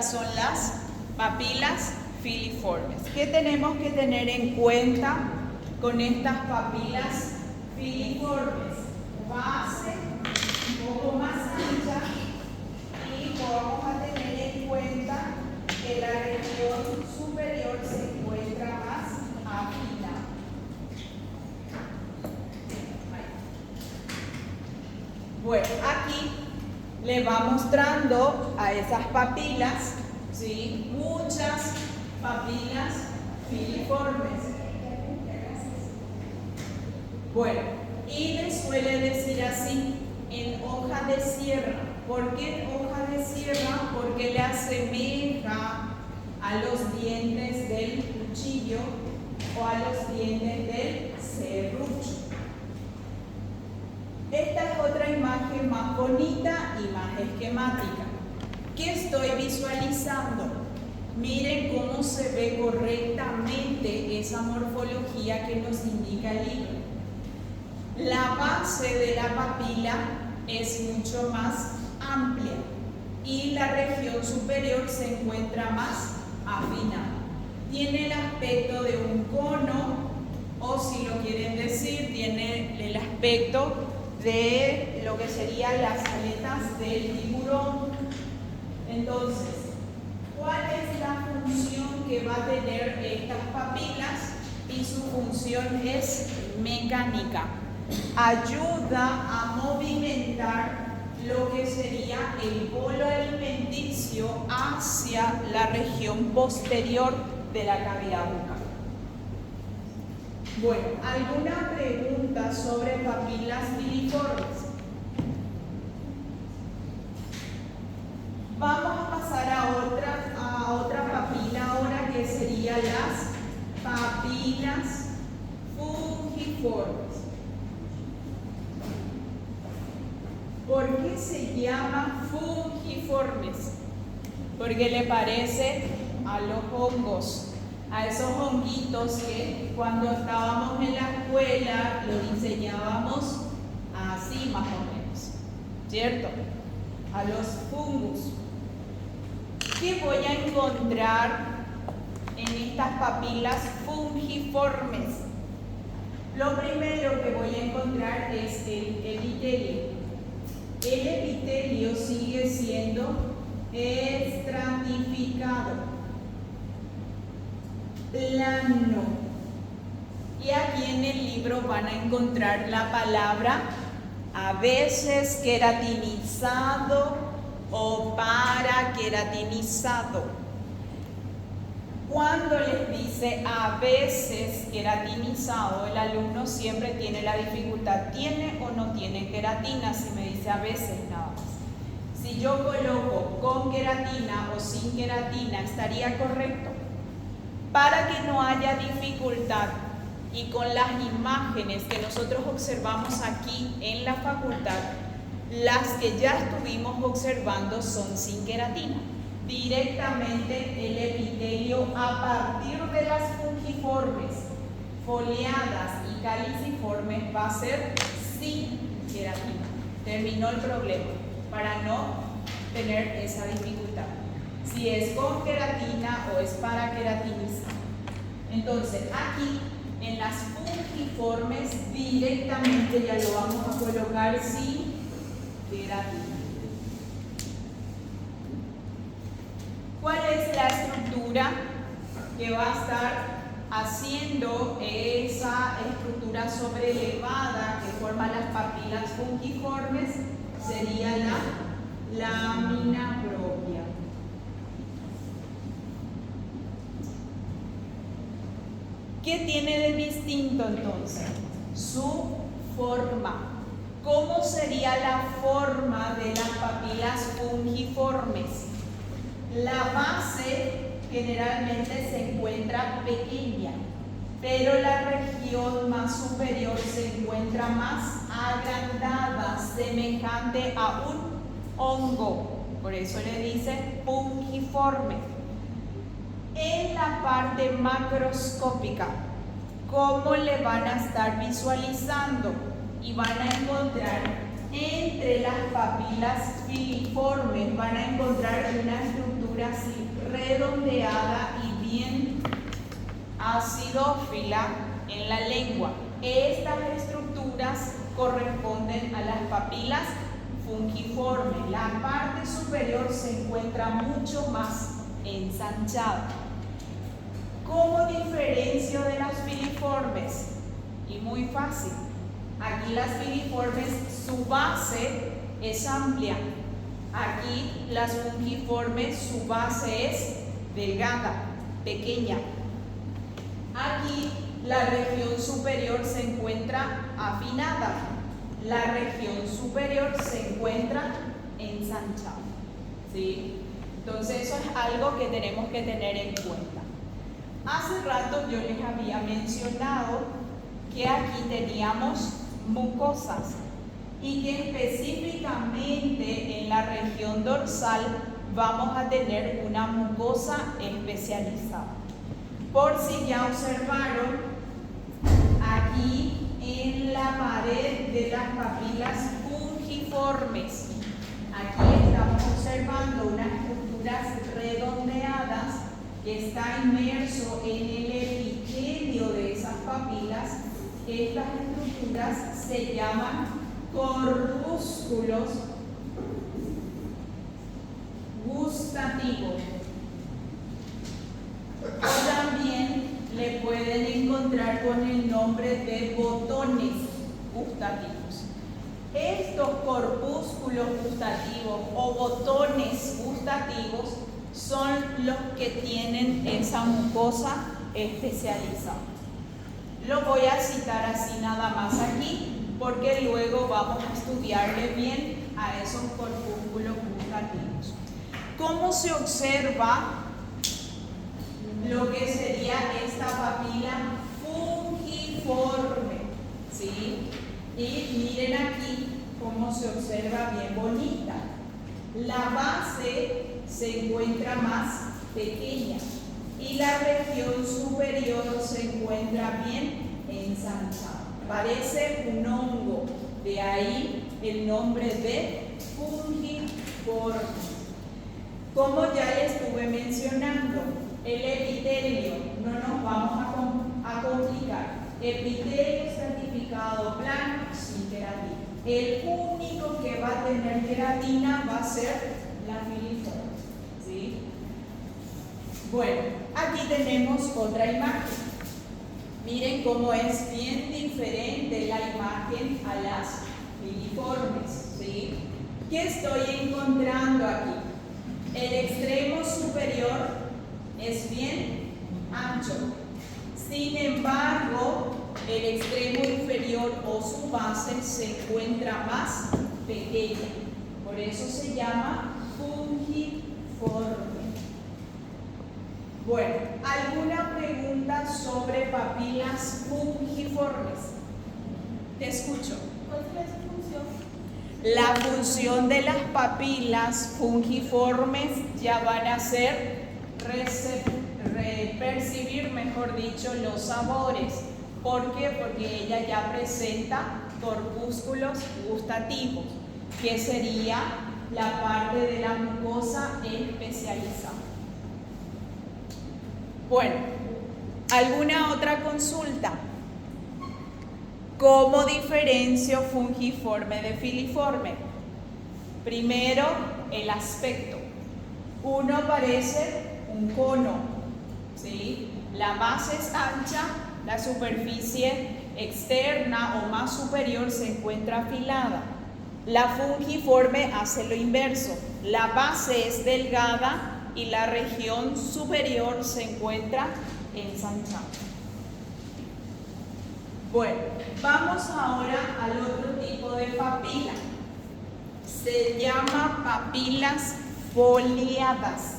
Son las papilas filiformes. ¿Qué tenemos que tener en cuenta con estas papilas filiformes? Base un poco más ancha y vamos a tener en cuenta que la región superior se encuentra más afilada. Bueno, aquí le va mostrando a esas papilas, ¿sí? Muchas papilas filiformes. Bueno, y le suele decir así, en hoja de sierra. ¿Por qué en hoja de sierra? Porque le asemeja a los dientes del cuchillo o a los dientes del serrucho. Esta es otra imagen más bonita y más esquemática. ¿Qué estoy visualizando? Miren cómo se ve correctamente esa morfología que nos indica el libro. La base de la papila es mucho más amplia y la región superior se encuentra más afinada. Tiene el aspecto de un cono, o si lo quieren decir, tiene el aspecto de lo que serían las aletas del tiburón. Entonces, ¿cuál es la función que va a tener estas papilas? Y su función es mecánica. Ayuda a movimentar lo que sería el bolo alimenticio hacia la región posterior de la cavidad bucal. Bueno, ¿alguna pregunta sobre papilas filiformes? Vamos a pasar a otra papila ahora, que serían las papilas fungiformes. ¿Por qué se llama fungiformes? Porque le parece a los hongos, a esos honguitos que cuando estábamos en la escuela lo diseñábamos así más o menos, ¿cierto? A los fungus. ¿Qué voy a encontrar en estas papilas fungiformes? Lo primero que voy a encontrar es el epitelio. El epitelio sigue siendo estratificado, plano. Y aquí en el libro van a encontrar la palabra a veces queratinizado o paraqueratinizado. Cuando les dice a veces queratinizado, el alumno siempre tiene la dificultad, ¿tiene o no tiene queratina? Si me dice a veces, nada más. Si yo coloco con queratina o sin queratina, ¿estaría correcto? Para que no haya dificultad y con las imágenes que nosotros observamos aquí en la facultad, las que ya estuvimos observando son sin queratina. Directamente el epitelio, a partir de las fungiformes, foliadas y caliciformes, va a ser sin queratina. Terminó el problema, para no tener esa dificultad. Si es con queratina o es para queratinizar. Entonces, aquí en las fungiformes directamente ya lo vamos a colocar sin queratina. ¿Cuál es la estructura que va a estar haciendo esa estructura sobrelevada que forma las papilas fungiformes? Sería la lámina propia. ¿Qué tiene de distinto entonces? Su forma. ¿Cómo sería la forma de las papilas fungiformes? La base generalmente se encuentra pequeña, pero la región más superior se encuentra más agrandada, semejante a un hongo. Por eso le dice fungiforme. En la parte macroscópica, ¿cómo le van a estar visualizando? Y van a encontrar entre las papilas filiformes, van a encontrar una estructura así redondeada y bien acidófila en la lengua. Estas estructuras corresponden a las papilas fungiformes. La parte superior se encuentra mucho más ensanchada. ¿Cómo diferencio de las filiformes? Y muy fácil. Aquí las filiformes, su base es amplia. Aquí las fungiformes, su base es delgada, pequeña. Aquí la región superior se encuentra afinada. La región superior se encuentra ensanchada. ¿Sí? Entonces eso es algo que tenemos que tener en cuenta. Hace rato yo les había mencionado que aquí teníamos mucosas y que específicamente en la región dorsal vamos a tener una mucosa especializada. Por si ya observaron, aquí en la pared de las papilas fungiformes, aquí estamos observando unas estructuras redondeadas que está inmerso en el epitelio de esas papilas. Estas estructuras se llaman corpúsculos gustativos. O también le pueden encontrar con el nombre de botones gustativos. Estos corpúsculos gustativos o botones gustativos son los que tienen esa mucosa especializada. Lo voy a citar así nada más aquí, porque luego vamos a estudiarle bien a esos corpúsculos gustativos. ¿Cómo se observa lo que sería esta papila fungiforme? ¿Sí? Y miren aquí cómo se observa bien bonita. La base se encuentra más pequeña y la región superior se encuentra bien ensanchada. Parece un hongo, de ahí el nombre de fungiforme. Como ya les estuve mencionando, el epitelio, no nos vamos a complicar. Epitelio estratificado plano sin queratina. El único que va a tener queratina va a ser la filiforme. ¿Sí? Bueno, aquí tenemos otra imagen. Miren cómo es bien diferente la imagen a las filiformes. ¿Sí? ¿Qué estoy encontrando aquí? El extremo superior es bien ancho. Sin embargo, el extremo inferior o su base se encuentra más pequeña. Por eso se llama fungiforme. Bueno, ¿alguna pregunta sobre papilas fungiformes? Te escucho. ¿Cuál es su función? La función de las papilas fungiformes ya van a ser percibir, mejor dicho, los sabores. ¿Por qué? Porque ella ya presenta corpúsculos gustativos, que sería la parte de la mucosa especializada. Bueno, ¿alguna otra consulta? ¿Cómo diferencio fungiforme de filiforme? Primero, el aspecto. Uno parece un cono, ¿sí? La base es ancha, la superficie externa o más superior se encuentra afilada. La fungiforme hace lo inverso. La base es delgada y la región superior se encuentra ensanchada. Bueno, vamos ahora al otro tipo de papila. Se llama papilas foliadas.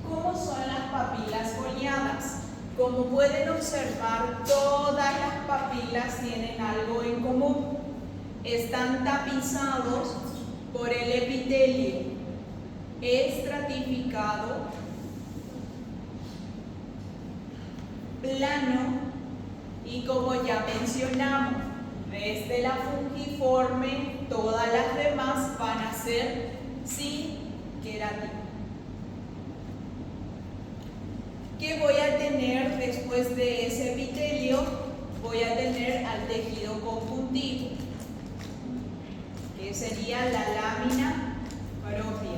¿Cómo son las papilas foliadas? Como pueden observar, todas las papilas tienen algo en común. Están tapizados por el epitelio. estratificado, plano, y como ya mencionamos, desde la fungiforme, todas las demás van a ser sin queratina. ¿Qué voy a tener después de ese epitelio? Voy a tener al tejido conjuntivo, que sería la lámina propia.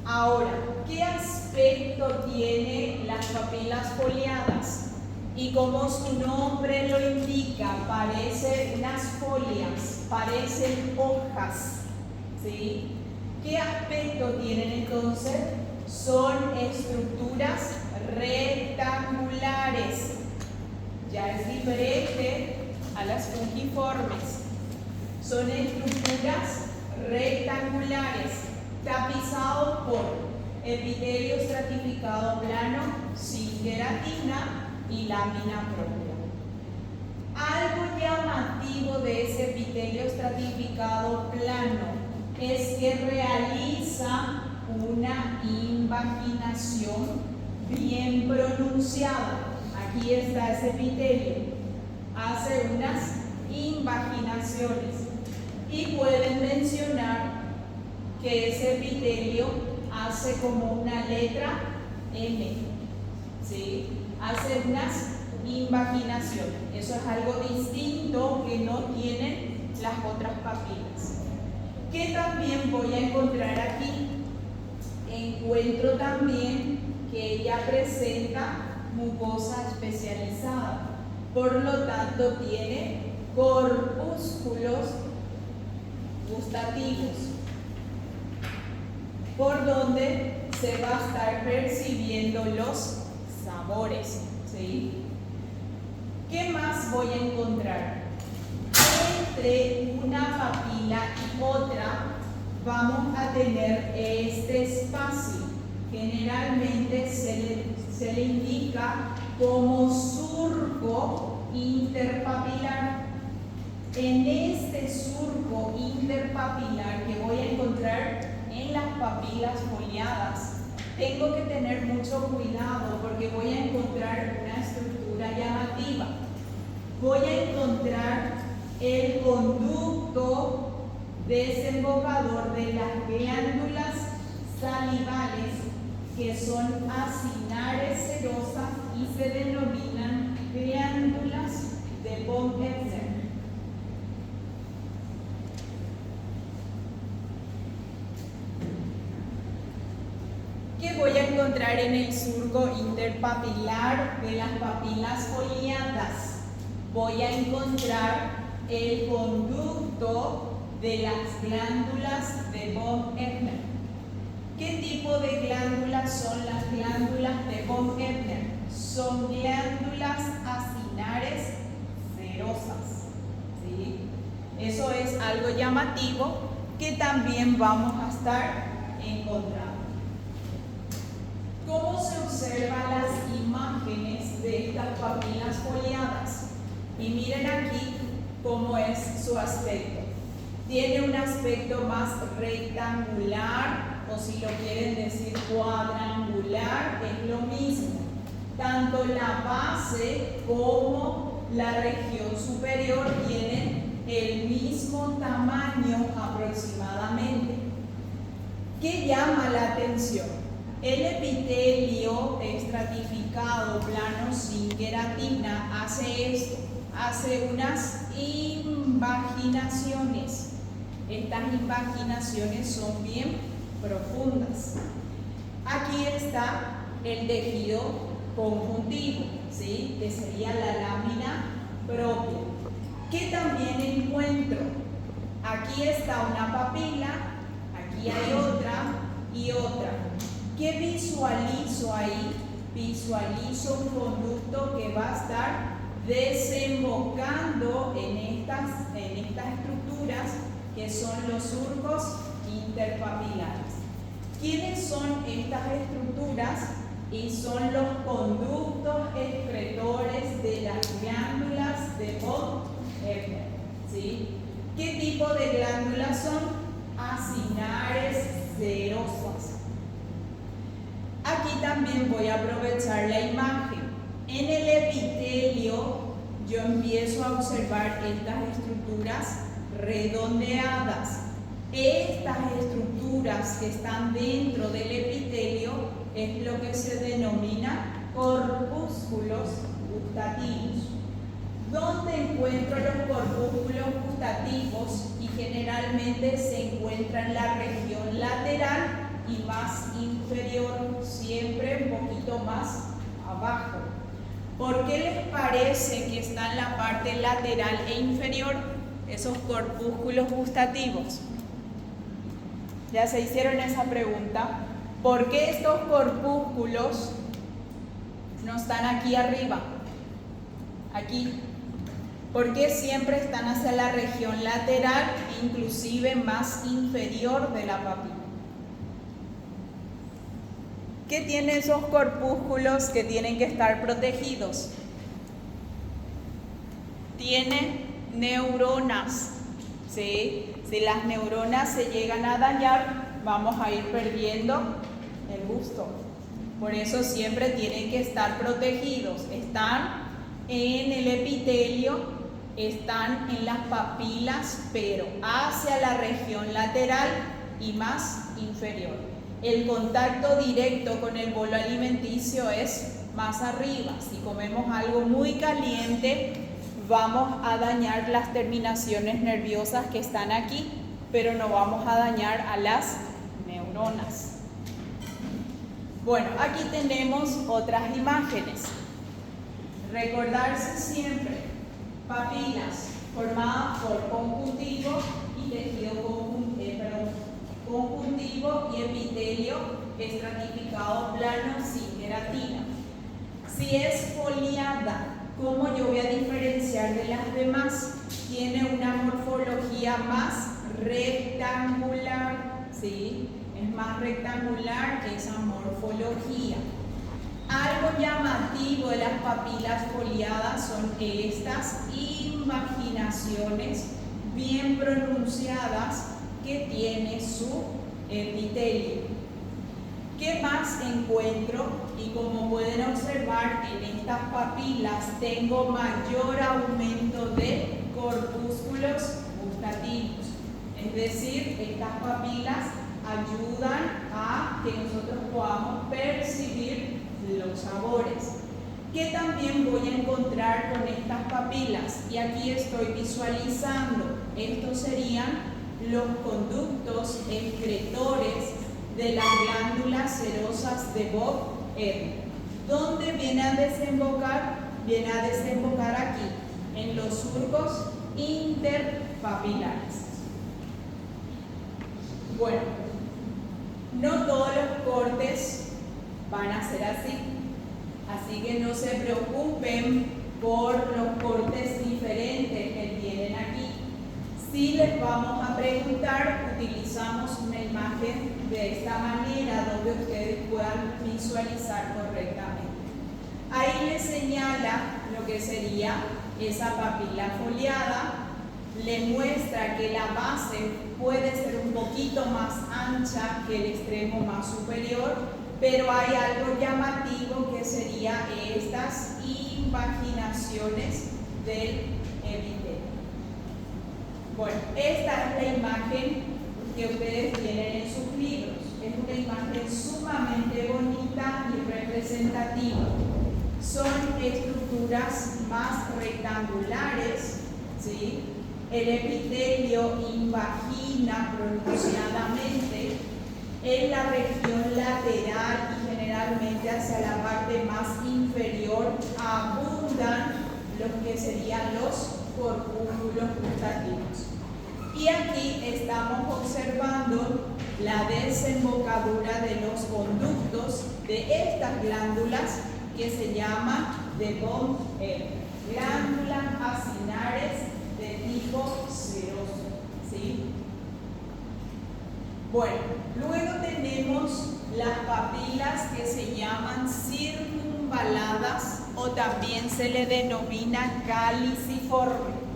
Ahora, ¿qué aspecto tiene las papilas foliadas? Y como su nombre lo indica, parecen unas folias, parecen hojas, ¿sí? ¿Qué aspecto tienen entonces? Son estructuras rectangulares. Ya es diferente a las fungiformes. Son estructuras rectangulares, tapizados por epitelio estratificado plano sin queratina y lámina propia. Algo llamativo de ese epitelio estratificado plano es que realiza una invaginación bien pronunciada. Aquí está ese epitelio. Hace unas invaginaciones. Y pueden mencionar que ese epitelio hace como una letra M. ¿Sí? Hace unas invaginaciones. Eso es algo distinto que no tienen las otras papilas. ¿Qué también voy a encontrar aquí? Encuentro también que ella presenta mucosa especializada. Por lo tanto, tiene corpúsculos gustativos, por donde se va a estar percibiendo los sabores, ¿sí? ¿Qué más voy a encontrar? Entre una papila y otra vamos a tener este espacio. Generalmente se le indica como surco interpapilar. En este surco interpapilar que voy a encontrar en las papilas foliadas, tengo que tener mucho cuidado porque voy a encontrar una estructura llamativa. Voy a encontrar el conducto desembocador de las glándulas salivales, que son acinares serosas y se denominan glándulas de von Ebner. ¿Qué voy a encontrar en el surco interpapilar de las papilas foliadas? Voy a encontrar el conducto de las glándulas de von Ebner. ¿Qué tipo de glándulas son las glándulas de von Ebner? Son glándulas acinares serosas, ¿sí? Eso es algo llamativo que también vamos a estar encontrando. ¿Cómo se observan las imágenes de estas papilas foliadas? Y miren aquí cómo es su aspecto. Tiene un aspecto más rectangular, o si lo quieren decir cuadrangular, es lo mismo. Tanto la base como la región superior tienen el mismo tamaño aproximadamente. ¿Qué llama la atención? El epitelio estratificado plano sin queratina hace esto, hace unas invaginaciones. Estas invaginaciones son bien profundas. Aquí está el tejido conjuntivo, ¿sí? Que sería la lámina propia. ¿Qué también encuentro? Aquí está una papila, aquí hay otra y otra. ¿Qué visualizo ahí? Visualizo un conducto que va a estar desembocando en estas estructuras que son los surcos interpapilares. ¿Quiénes son estas estructuras? Y son los conductos excretores de las glándulas de von Ebner, ¿sí? ¿Qué tipo de glándulas son? Acinares cerosas. Aquí también voy a aprovechar la imagen. En el epitelio yo empiezo a observar estas estructuras redondeadas. Estas estructuras que están dentro del epitelio es lo que se denomina corpúsculos gustativos. ¿Dónde encuentro los corpúsculos gustativos? Y generalmente se encuentra en la región lateral y más inferior, siempre un poquito más abajo. ¿Por qué les parece que está en la parte lateral e inferior esos corpúsculos gustativos? ¿Ya se hicieron esa pregunta? ¿Por qué estos corpúsculos no están aquí arriba? Aquí. ¿Por qué siempre están hacia la región lateral, inclusive más inferior de la papila? ¿Qué tienen esos corpúsculos que tienen que estar protegidos? Tienen neuronas, ¿sí? Si las neuronas se llegan a dañar, vamos a ir perdiendo el gusto. Por eso siempre tienen que estar protegidos. Están en el epitelio, están en las papilas, pero hacia la región lateral y más inferior. El contacto directo con el bolo alimenticio es más arriba. Si comemos algo muy caliente, vamos a dañar las terminaciones nerviosas que están aquí, pero no vamos a dañar a las neuronas. Bueno, aquí tenemos otras imágenes. Recordarse siempre, papilas formadas por conjuntivo y tejido conjuntivo y epitelio estratificado plano sin queratina. Si es foliada, ¿cómo yo voy a diferenciar de las demás? Tiene una morfología más rectangular, ¿sí? Es más rectangular esa morfología. Algo llamativo de las papilas foliadas son estas invaginaciones bien pronunciadas que tiene su epitelio. ¿Qué más encuentro? Y como pueden observar, en estas papilas tengo mayor aumento de corpúsculos gustativos. Es decir, estas papilas ayudan a que nosotros podamos percibir los sabores. ¿Qué también voy a encontrar con estas papilas? Y aquí estoy visualizando. Estos serían los conductos excretores de las glándulas serosas de Vogt-Ehrlich. ¿Dónde viene a desembocar? Viene a desembocar aquí, en los surcos interpapilares. Bueno, no todos los cortes van a ser así que no se preocupen por los cortes diferentes que tienen aquí. Si les vamos a preguntar, utilizamos una imagen de esta manera donde ustedes puedan visualizar correctamente. Ahí les señala lo que sería esa papila foliada, le muestra que la base puede ser un poquito más ancha que el extremo más superior, pero hay algo llamativo que sería estas invaginaciones del epitelio. Bueno, esta es la imagen que ustedes tienen en sus libros. Es una imagen sumamente bonita y representativa. Son estructuras más rectangulares, ¿sí? El epitelio invagina pronunciadamente en la región lateral y generalmente hacia la parte más inferior abundan los que serían los corpúsculos gustativos. Y aquí estamos observando la desembocadura de los conductos de estas glándulas que se llaman de Vogt-Ehrlich, glándulas acinares de tipo seroso, ¿sí? Bueno, luego tenemos las papilas que se llaman circunvaladas o también se le denomina caliciforme.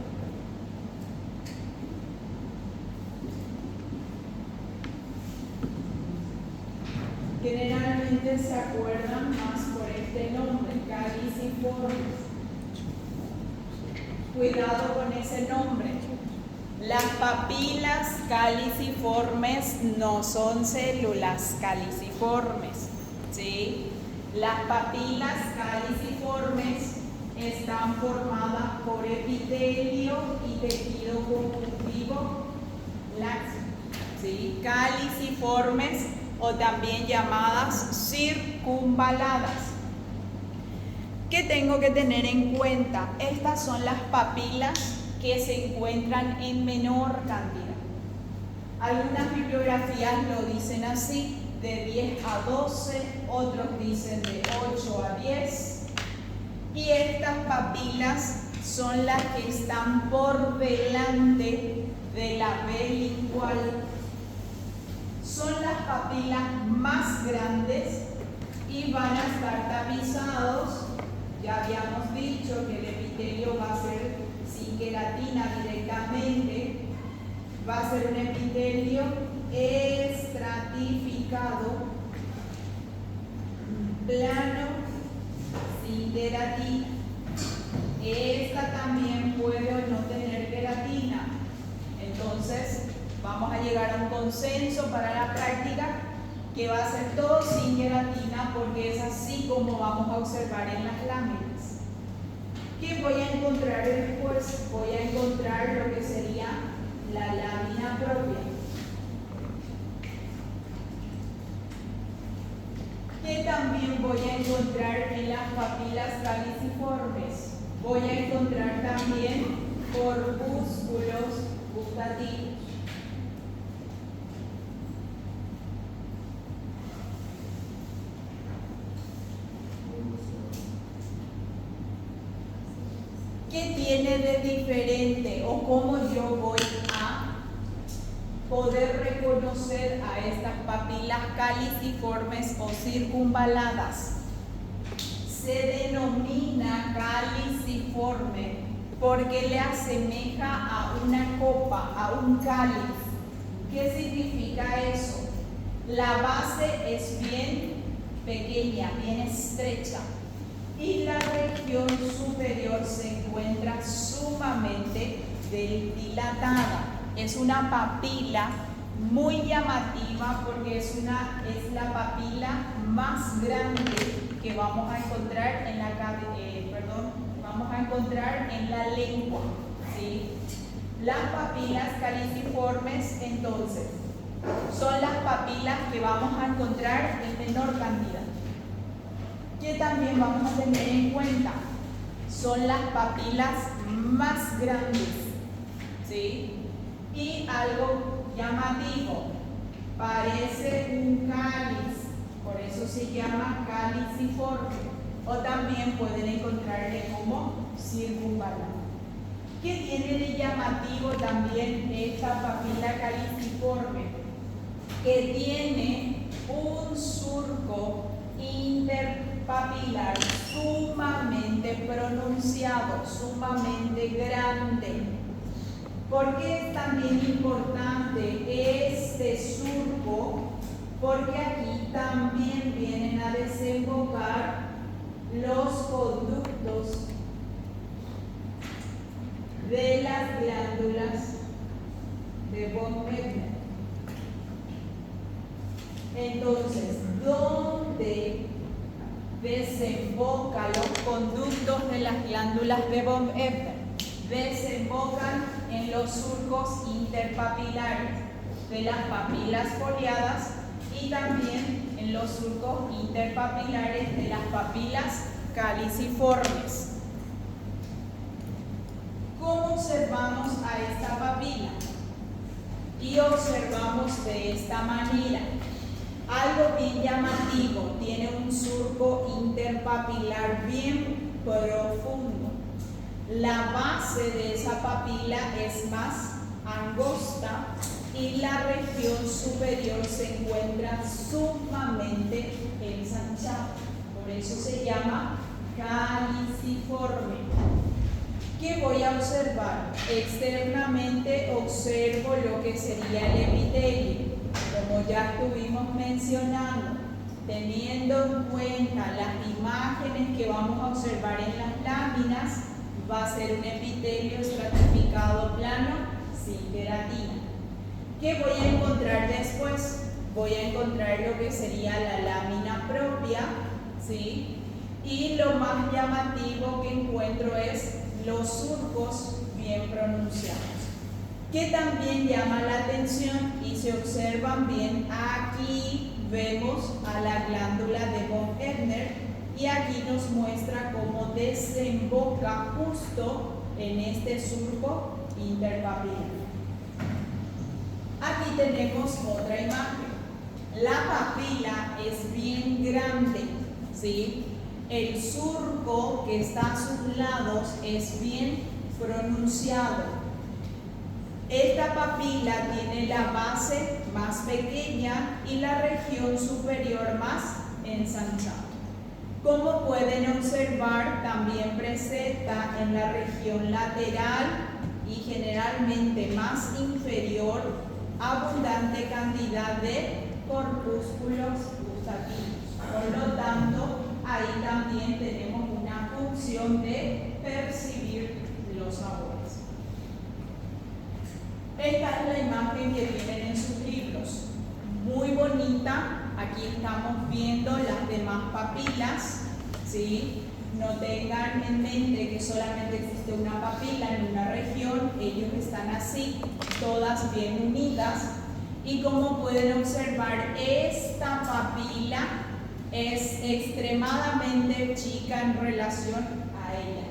Generalmente se acuerdan más por este nombre, caliciformes. Cuidado con ese nombre. Las papilas caliciformes no son células caliciformes, ¿sí? Las papilas caliciformes están formadas por epitelio y tejido conjuntivo laxo, ¿sí? Caliciformes o también llamadas circunvaladas. ¿Qué tengo que tener en cuenta? Estas son las papilas que se encuentran en menor cantidad. Algunas bibliografías lo dicen así, de 10 a 12, otros dicen de 8 a 10. Y estas papilas son las que están por delante de la B lingual. Son las papilas más grandes y van a estar tapizados. Ya habíamos dicho que el epitelio va a ser sin queratina directamente, va a ser un epitelio estratificado, plano, sin queratina. Esta también puede o no tener queratina. Entonces, vamos a llegar a un consenso para la práctica que va a ser todo sin queratina, porque es así como vamos a observar en las láminas. ¿Qué voy a encontrar después? Voy a encontrar lo que sería la lámina propia. ¿Qué también voy a encontrar en las papilas caliciformes? Voy a encontrar también corpúsculos gustativos. ¿Qué tiene de diferente o cómo yo voy a poder reconocer a estas papilas caliciformes o circunvaladas? Se denomina caliciforme porque le asemeja a una copa, a un cáliz. ¿Qué significa eso? La base es bien pequeña, bien estrecha, y la región superior se encuentra sumamente dilatada. Es una papila muy llamativa porque es la papila más grande que vamos a encontrar en la lengua, ¿sí? Las papilas caliciformes, entonces, son las papilas que vamos a encontrar en menor cantidad. Que también vamos a tener en cuenta, son las papilas más grandes, ¿sí? Y algo llamativo, parece un cáliz, por eso se llama caliciforme, o también pueden encontrarle como circunvalado. ¿Qué tiene de llamativo también esta papila caliciforme? Que tiene un surco interpapilar sumamente pronunciado, sumamente grande. ¿Por qué es también importante este surco? Porque aquí también vienen a desembocar los conductos de las glándulas de von Ebner. Entonces, ¿dónde desembocan los conductos de las glándulas de von Ebner? Desembocan en los surcos interpapilares de las papilas foliadas y también en los surcos interpapilares de las papilas caliciformes. ¿Cómo observamos a esta papila? Y observamos de esta manera. Algo bien llamativo, tiene un surco interpapilar bien profundo. La base de esa papila es más angosta y la región superior se encuentra sumamente ensanchada. Por eso se llama caliciforme. ¿Qué voy a observar? Externamente observo lo que sería el epitelio, como ya estuvimos mencionando. teniendo en cuenta las imágenes que vamos a observar en las láminas, va a ser un epitelio estratificado plano sin queratina. ¿Qué voy a encontrar después? Voy a encontrar lo que sería la lámina propia, ¿sí? Y lo más llamativo que encuentro es los surcos bien pronunciados, que también llama la atención y se observan bien. Aquí vemos a la glándula de von Ebner y aquí nos muestra cómo desemboca justo en este surco interpapilar. Aquí tenemos otra imagen. La papila es bien grande, ¿sí? El surco que está a sus lados es bien pronunciado. Esta papila tiene la base más pequeña y la región superior más ensanchada. Como pueden observar, también presenta en la región lateral y generalmente más inferior abundante cantidad de corpúsculos gustativos. Por lo tanto, ahí también tenemos una función de percibir los sabores. Esta es la imagen que tienen en sus libros. Muy bonita. Aquí estamos viendo las demás papilas, ¿sí? No tengan en mente que solamente existe una papila en una región. Ellos están así, todas bien unidas. Y como pueden observar, esta papila es extremadamente chica en relación a ella,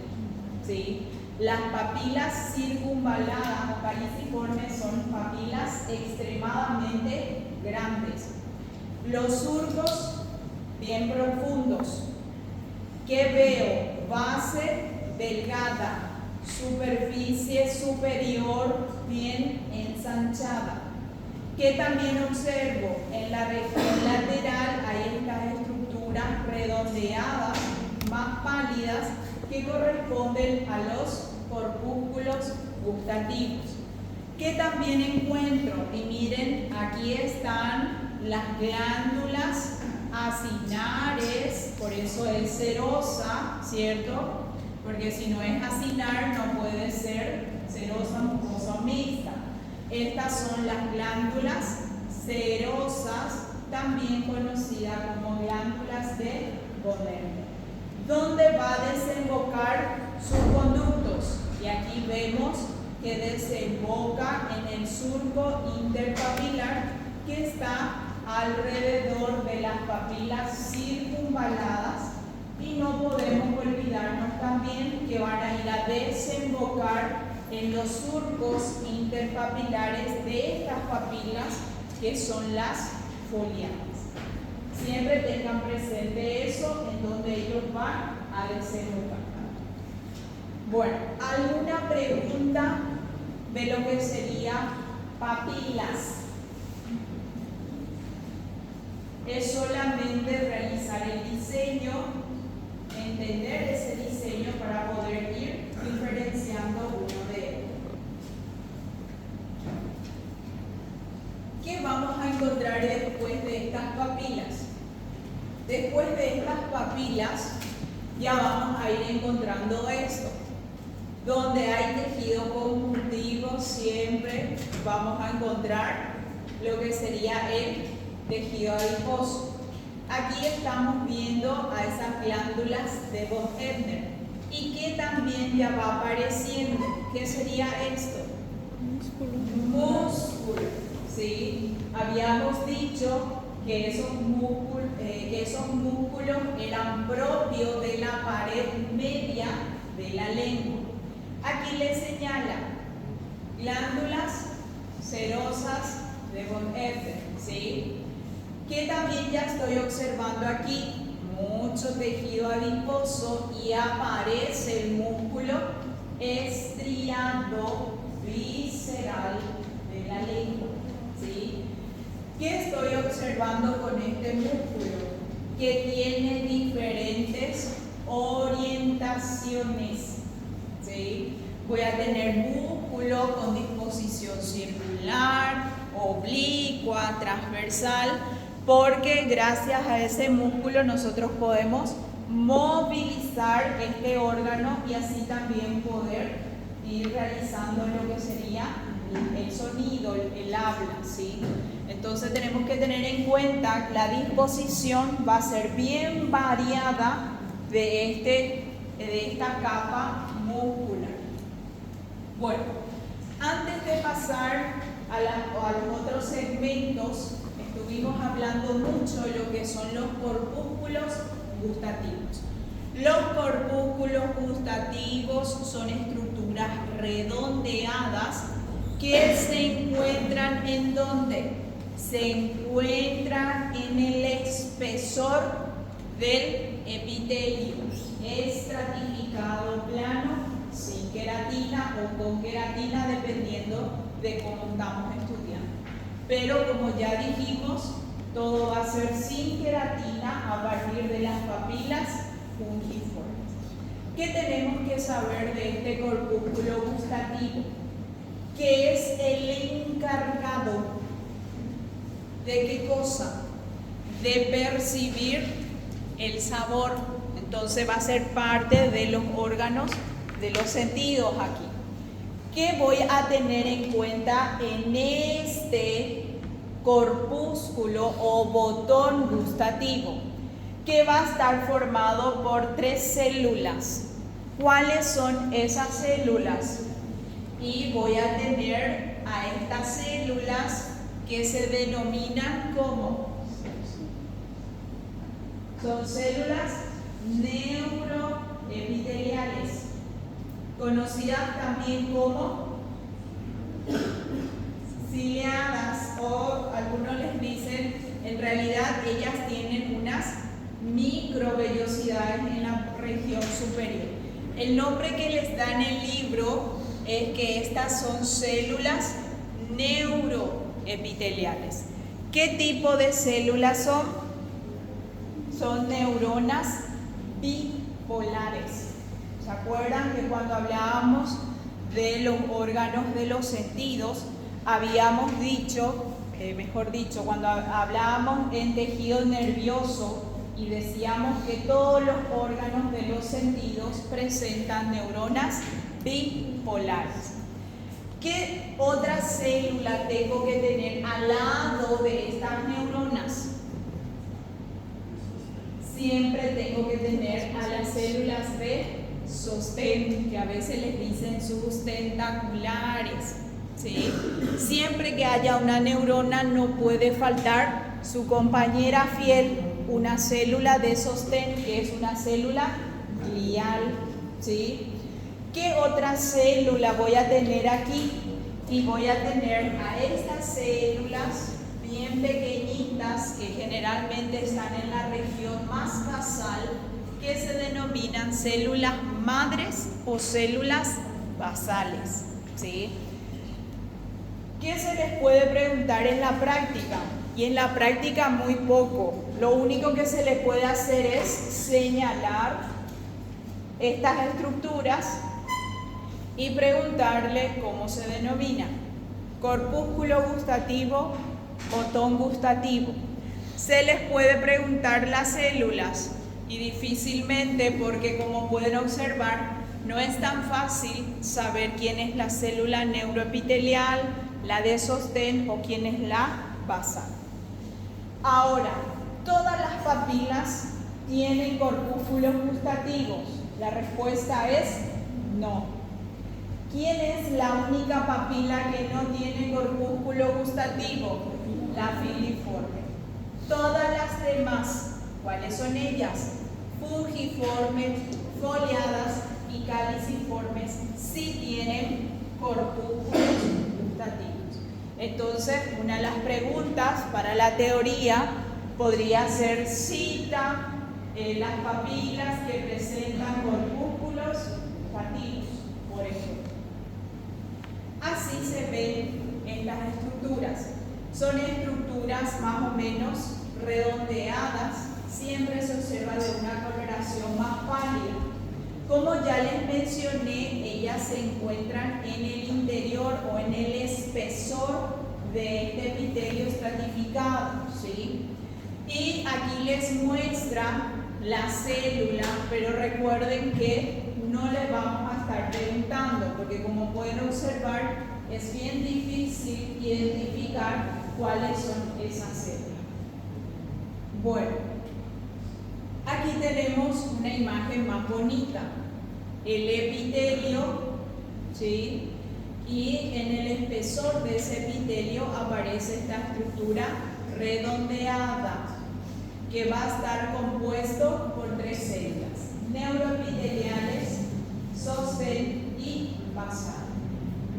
¿sí? Las papilas circunvaladas o pariciformes son papilas extremadamente grandes. Los surcos bien profundos. ¿Qué veo? Base delgada, superficie superior bien ensanchada. Que también observo en la región lateral hay estas estructuras redondeadas, más pálidas, que corresponden a los corpúsculos gustativos. Que también encuentro, y miren, aquí están las glándulas acinares, por eso es serosa, ¿cierto? Porque si no es acinar, no puede ser serosa, mucosa o mixta. Estas son las glándulas cerosas, también conocidas como glándulas de von Ebner, donde va a desembocar sus conductos. Y aquí vemos que desemboca en el surco interpapilar que está alrededor de las papilas circunvaladas. Y no podemos olvidarnos también que van a ir a desembocar en los surcos interpapilares de estas papilas que son las foliares. Siempre tengan presente eso en donde ellos van a desembocar. Bueno, ¿alguna pregunta de lo que sería papilas? Es solamente realizar el diseño, entender ese diseño para poder ir diferenciando uno de ellos. ¿Qué vamos a encontrar después de estas papilas? Después de estas papilas ya vamos a ir encontrando esto. Donde hay tejido conjuntivo siempre vamos a encontrar lo que sería el tejido adiposo. Aquí estamos viendo a esas glándulas de von Ebner y que también ya va apareciendo. ¿Qué sería esto? Músculo. ¿Sí? Habíamos dicho que esos músculos eran propios de la pared media de la lengua. Aquí les señala glándulas cerosas de von Ebner, ¿sí? Que también ya estoy observando aquí mucho tejido adiposo y aparece el músculo estriado visceral de la lengua, ¿sí? ¿Qué estoy observando con este músculo? Que tiene diferentes orientaciones, ¿sí? Voy a tener músculo con disposición circular, oblicua, transversal, porque gracias a ese músculo nosotros podemos movilizar este órgano y así también poder ir realizando lo que sería el sonido, el habla, ¿sí? Entonces tenemos que tener en cuenta que la disposición va a ser bien variada de esta capa muscular. Bueno, antes de pasar a los otros segmentos, estuvimos hablando mucho de lo que son los corpúsculos gustativos. Los corpúsculos gustativos son estructuras redondeadas que se encuentran ¿en dónde? Se encuentran en el espesor del epitelio, estratificado plano, sin queratina o con queratina, dependiendo de cómo estamos estudiando. Pero como ya dijimos, todo va a ser sin queratina a partir de las papilas fungiformes. ¿Qué tenemos que saber de este corpúsculo gustativo? Que es el encargado ¿de qué cosa? De percibir el sabor. Entonces va a ser parte de los órganos de los sentidos aquí. ¿Qué voy a tener en cuenta en este corpúsculo o botón gustativo? Que va a estar formado por 3 células. ¿Cuáles son esas células? Y voy a tener a estas células que se denominan como, son células neuroepiteliales, conocidas también como ciliadas, o algunos les dicen, en realidad ellas tienen unas microvellosidades en la región superior. El nombre que les da en el libro es que estas son células neuroepiteliales. ¿Qué tipo de células son? Son neuronas bipolares. ¿Se acuerdan que cuando hablábamos de los órganos de los sentidos, habíamos dicho, cuando hablábamos en tejido nervioso y decíamos que todos los órganos de los sentidos presentan neuronas bipolares? ¿Qué otra célula tengo que tener al lado de estas neuronas? Siempre tengo que tener a las células de sostén, que a veces les dicen sustentaculares, ¿sí? Siempre que haya una neurona no puede faltar su compañera fiel, una célula de sostén, que es una célula glial, ¿sí? ¿Qué otra célula voy a tener aquí? Y voy a tener a estas células bien pequeñitas que generalmente están en la región más basal, que se denominan células madres o células basales, ¿sí? ¿Qué se les puede preguntar en la práctica? Y en la práctica muy poco. Lo único que se les puede hacer es señalar estas estructuras y preguntarle cómo se denomina. Corpúsculo gustativo, botón gustativo. Se les puede preguntar las células y difícilmente, porque como pueden observar, no es tan fácil saber quién es la célula neuroepitelial, la de sostén o quién es la basal. Ahora, ¿todas las papilas tienen corpúsculos gustativos? La respuesta es no. ¿Quién es la única papila que no tiene corpúsculo gustativo? La filiforme. Todas las demás, ¿cuáles son ellas? Fungiformes, foliadas y caliciformes, sí tienen corpúsculos gustativos. Entonces, una de las preguntas para la teoría podría ser: cita las papilas que presentan corpúsculos gustativos, por ejemplo. Así se ven estas estructuras. Son estructuras más o menos redondeadas, siempre se observa de una coloración más pálida. Como ya les mencioné, ellas se encuentran en el interior o en el espesor de este epitelio estratificado, ¿sí? Y aquí les muestra la célula, pero recuerden que no les vamos a estar preguntando, porque como pueden observar, es bien difícil identificar cuáles son esas células. Bueno, aquí tenemos una imagen más bonita, el epitelio, ¿sí? Y en el espesor de ese epitelio aparece esta estructura redondeada que va a estar compuesto por 3 células: neuroepiteliales, sostén y basal.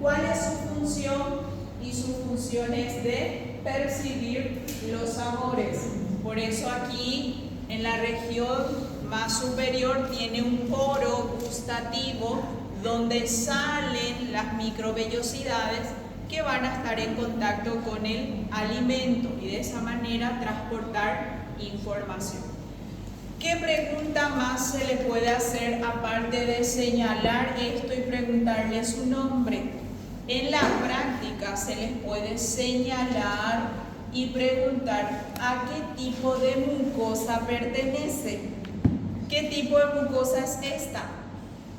¿Cuál es su función? Y su función es de percibir los sabores. Por eso aquí en la región más superior tiene un poro gustativo donde salen las microvellosidades que van a estar en contacto con el alimento y de esa manera transportar información. ¿Qué pregunta más se le puede hacer aparte de señalar esto y preguntarle su nombre? En la práctica se les puede señalar y preguntar a qué tipo de mucosa pertenece. ¿Qué tipo de mucosa es esta?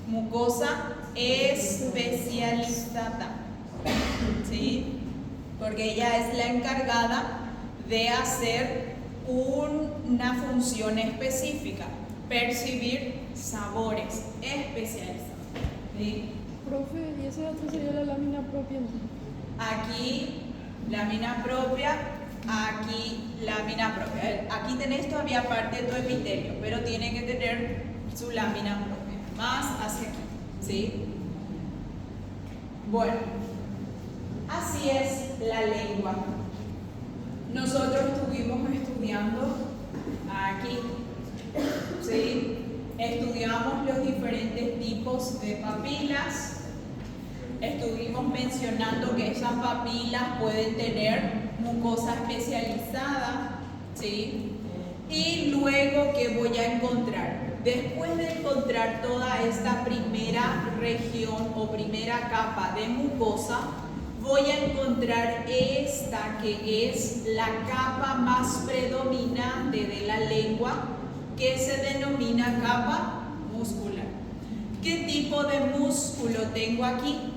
Mucosa especializada, ¿sí? Porque ella es la encargada de hacer una función específica, percibir sabores especializados, ¿sí? Profe, ¿y esa otra sería la lámina propia? Aquí lámina propia, aquí lámina propia. Aquí tenés todavía parte de tu epitelio, pero tiene que tener su lámina propia, más hacia aquí, ¿sí? Bueno, así es la lengua. Nosotros estuvimos estudiando aquí, ¿sí? Estudiamos los diferentes tipos de papilas. Estuvimos mencionando que esas papilas pueden tener mucosa especializada, ¿sí? Y luego, ¿qué voy a encontrar? Después de encontrar toda esta primera región o primera capa de mucosa, voy a encontrar esta que es la capa más predominante de la lengua, que se denomina capa muscular. ¿Qué tipo de músculo tengo aquí?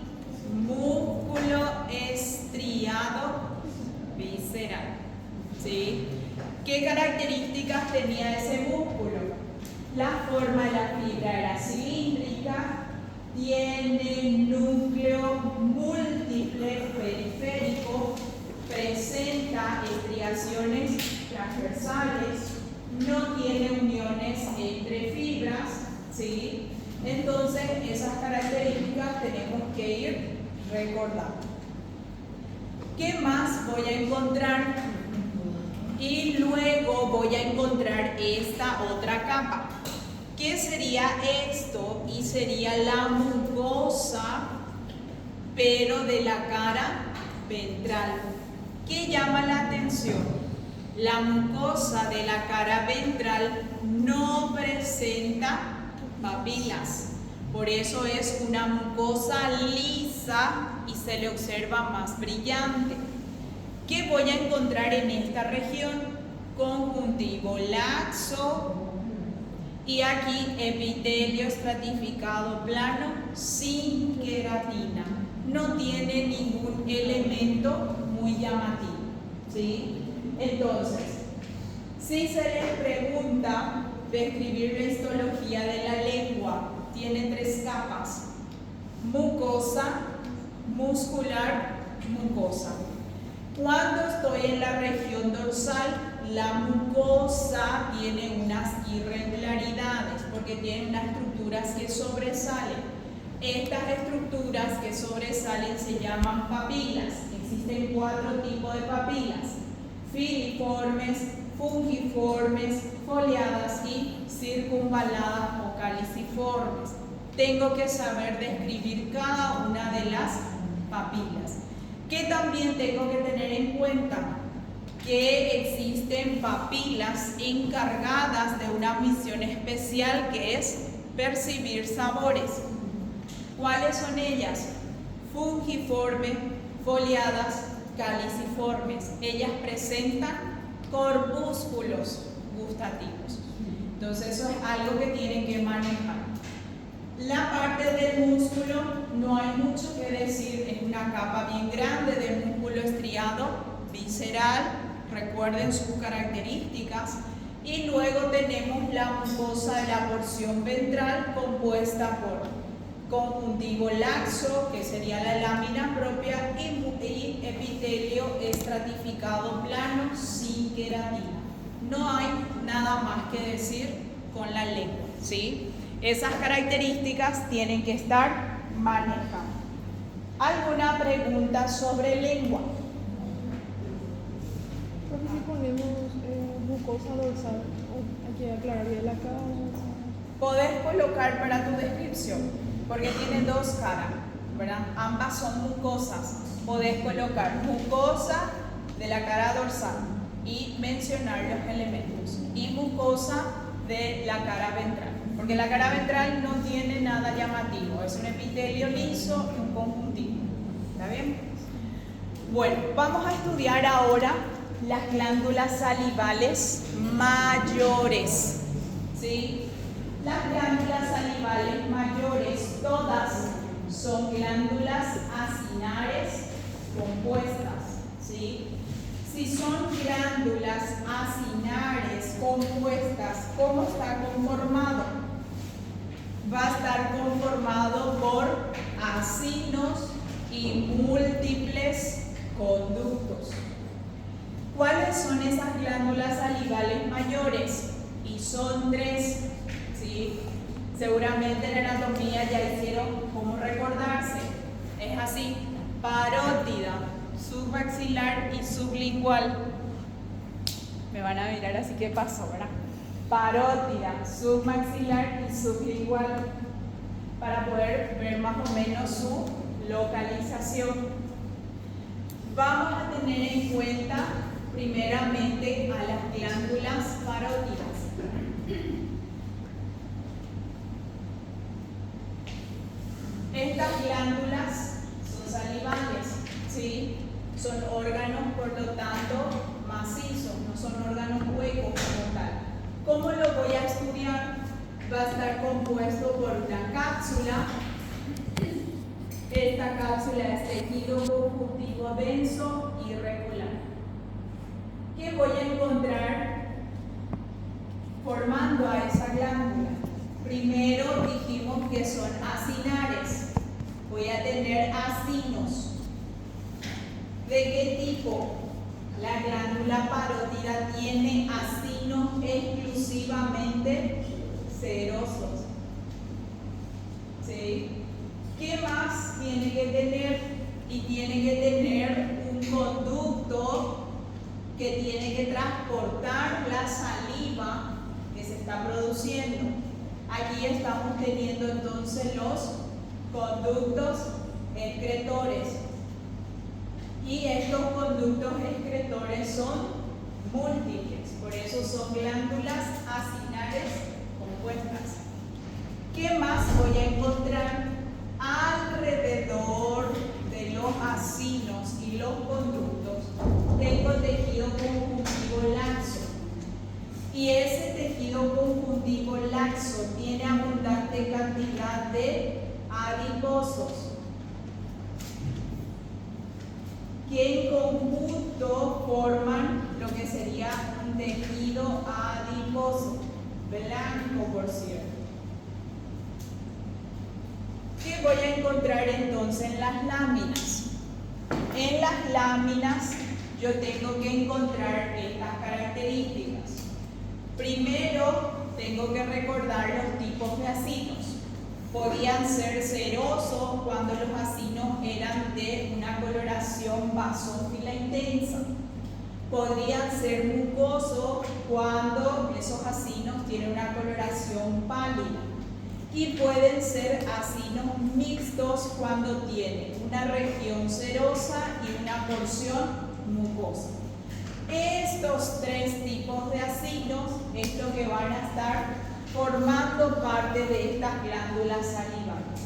Músculo estriado visceral, ¿sí? ¿Qué características tenía ese músculo? La forma de la fibra era cilíndrica, tiene núcleo múltiple periférico, presenta estriaciones transversales, no tiene uniones entre fibras, ¿sí? Entonces, esas características tenemos que ir recordando. ¿Qué más voy a encontrar? Y luego voy a encontrar esta otra capa. ¿Qué sería esto? Y sería la mucosa, pero de la cara ventral. ¿Qué llama la atención? La mucosa de la cara ventral no presenta papilas. Por eso es una mucosa lisa y se le observa más brillante. ¿Qué voy a encontrar en esta región? Conjuntivo laxo y aquí epitelio estratificado plano sin queratina. No tiene ningún elemento muy llamativo, ¿sí? Entonces, si se les pregunta describir la histología de la lengua, tiene 3 capas: mucosa, muscular, mucosa. Cuando estoy en la región dorsal, la mucosa tiene unas irregularidades porque tiene unas estructuras que sobresalen. Estas estructuras que sobresalen se llaman papilas. Existen 4 tipos de papilas: filiformes, fungiformes, foliadas y circunvaladas o caliciformes. Tengo que saber describir cada una de las papilas. Que también tengo que tener en cuenta que existen papilas encargadas de una misión especial, que es percibir sabores. ¿Cuáles son ellas? Fungiformes, foliadas, caliciformes. Ellas presentan corpúsculos gustativos. Entonces eso es algo que tienen que manejar. La parte del músculo no hay mucho que decir, es una capa bien grande de músculo estriado, visceral, recuerden sus características. Y luego tenemos la mucosa de la porción ventral compuesta por conjuntivo laxo, que sería la lámina propia, y epitelio estratificado plano sin queratina. No hay nada más que decir con la lengua, ¿sí? Esas características tienen que estar manejadas. ¿Alguna pregunta sobre lengua? Porque si ponemos mucosa dorsal, hay que aclarar bien la cara. Podés colocar para tu descripción, porque tiene dos caras, ¿verdad? Ambas son mucosas. Podés colocar mucosa de la cara dorsal y mencionar los elementos. Y mucosa de la cara ventral. Porque la cara ventral no tiene nada llamativo. Es un epitelio liso y un conjuntivo. ¿Está bien? Bueno, vamos a estudiar ahora las glándulas salivales mayores. ¿Sí? Las glándulas salivales mayores, todas son glándulas acinares compuestas, ¿sí? Si son glándulas acinares compuestas, ¿cómo está conformado? Va a estar conformado por acinos y múltiples conductos. ¿Cuáles son esas glándulas salivales mayores? Y son tres. ¿Sí? Seguramente en anatomía ya hicieron cómo recordarse. Es así: parótida, submaxilar y sublingual. Me van a mirar así que pasó, ¿verdad? Parótida, submaxilar y sublingual, para poder ver más o menos su localización. Vamos a tener en cuenta primeramente a las glándulas parótidas. Estas glándulas son salivales, ¿sí? Son órganos, por lo tanto, macizos, no son órganos huecos como tal. ¿Cómo lo voy a estudiar? Va a estar compuesto por una cápsula. Esta cápsula es tejido conjuntivo denso y regular. ¿Qué voy a encontrar formando a esa glándula? Primero dijimos que son acinares. Voy a tener acinos. ¿De qué tipo? La glándula parótida tiene acinos exclusivamente serosos. ¿Sí? ¿Qué más tiene que tener? Y tiene que tener un conducto que tiene que transportar la saliva que se está produciendo. Aquí estamos teniendo entonces los conductos excretores. Y estos conductos excretores son múltiples, por eso son glándulas acinares compuestas. ¿Qué más voy a encontrar alrededor de los acinos y los conductos? Tengo tejido conjuntivo laxo. Y ese tejido conjuntivo laxo tiene abundante cantidad de adiposos, que en conjunto forman lo que sería un tejido adiposo, blanco por cierto. ¿Qué voy a encontrar entonces en las láminas? En las láminas yo tengo que encontrar estas características. Primero tengo que recordar los tipos de acinos. Podían ser serosos cuando los acinos eran de una coloración basófila intensa. Podrían ser mucosos cuando esos acinos tienen una coloración pálida. Y pueden ser acinos mixtos cuando tienen una región serosa y una porción mucosa. Estos tres tipos de acinos es lo que van a estar formando parte de estas glándulas salivales.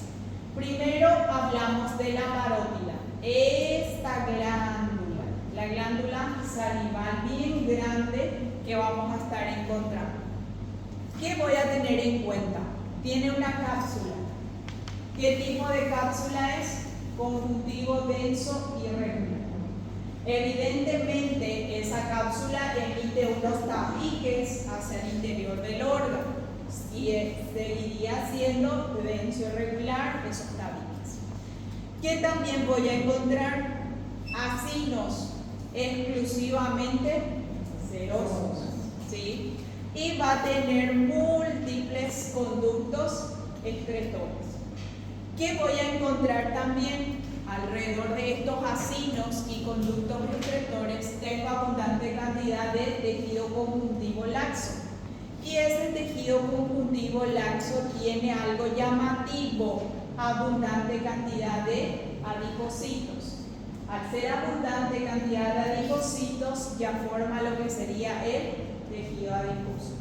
Primero hablamos de la parótida. Esta glándula, la glándula salival bien grande que vamos a estar encontrando. ¿Qué voy a tener en cuenta? Tiene una cápsula. ¿Qué tipo de cápsula es? Conjuntivo denso y irregular. Evidentemente, esa cápsula emite unos tabiques hacia el interior del órgano y seguiría siendo denso y irregular esos tabiques. ¿Qué también voy a encontrar? Acinos exclusivamente serosos, ¿sí? Y va a tener múltiples conductos excretores. ¿Qué voy a encontrar también? Alrededor de estos acinos y conductos excretores tengo abundante cantidad de tejido conjuntivo laxo. Y ese tejido conjuntivo laxo tiene algo llamativo, abundante cantidad de adipocitos. Al ser abundante cantidad de adipocitos, ya forma lo que sería el tejido adiposo.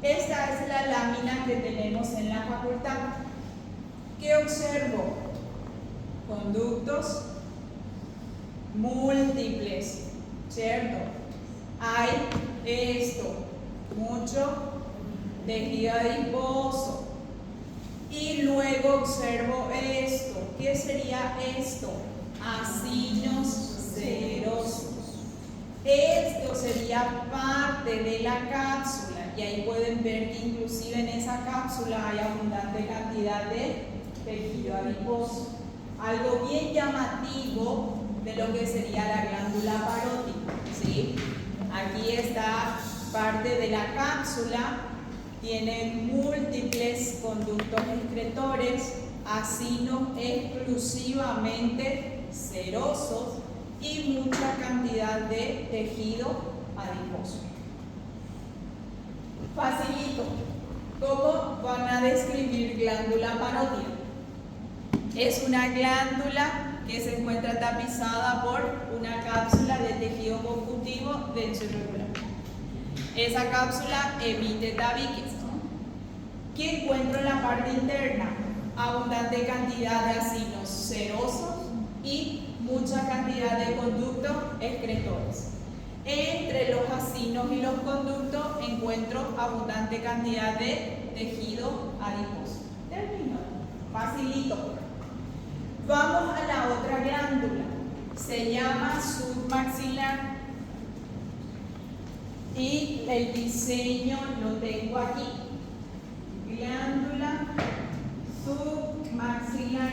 Esta es la lámina que tenemos en la facultad. ¿Qué observo? Conductos múltiples, ¿cierto? Hay esto, mucho tejido adiposo. Y luego observo esto. ¿Qué sería esto? Acinos serosos. Esto sería parte de la cápsula y ahí pueden ver que inclusive en esa cápsula hay abundante cantidad de tejido adiposo. Algo bien llamativo de lo que sería la glándula parótida, ¿sí? Aquí está parte de la cápsula, tiene múltiples conductos excretores, acinos exclusivamente serosos y mucha cantidad de tejido adiposo. Facilito. ¿Cómo van a describir glándula parótida? Es una glándula que se encuentra tapizada por una cápsula de tejido conjuntivo denso y irregular. Esa cápsula emite tabiques. ¿Qué encuentro en la parte interna? Abundante cantidad de acinos serosos y mucha cantidad de conductos excretores. Entre los acinos y los conductos encuentro abundante cantidad de tejido adiposo. Termino. Facilito. Vamos a la otra glándula. Se llama submaxilar. Y el diseño lo tengo aquí. Glándula submaxilar,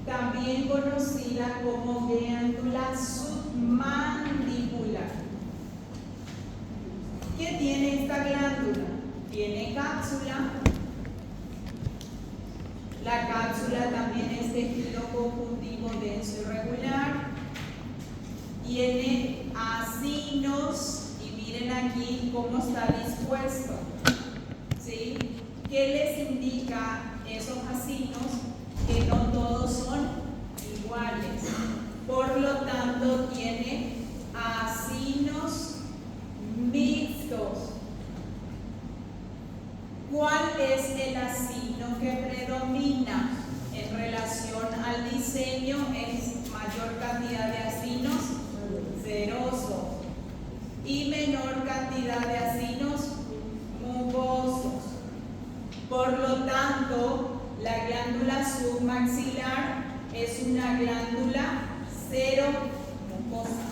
también conocida como glándula submandibular. ¿Qué tiene esta glándula? Tiene cápsula. La cápsula también es tejido conjuntivo denso y regular. Tiene acinos y miren aquí cómo está dispuesto, ¿sí? ¿Qué les indica esos acinos? Que no todos son iguales. Por lo tanto, tiene acinos mixtos. ¿Cuál es el acino que predomina en relación al diseño? Es mayor cantidad de acinos serosos y menor cantidad de acinos mucosos. Por lo tanto, la glándula submaxilar es una glándula cero mucosa,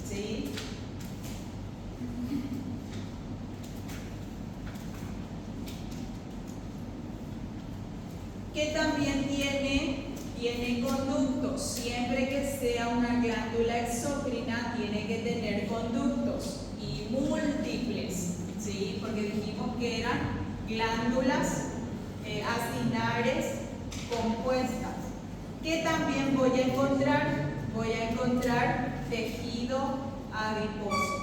¿sí? Que también tiene conductos. Siempre que sea una glándula exócrina tiene que tener conductos y múltiples, ¿sí? Porque dijimos que eran glándulas acinares compuestas. ¿Qué también voy a encontrar? Voy a encontrar tejido adiposo.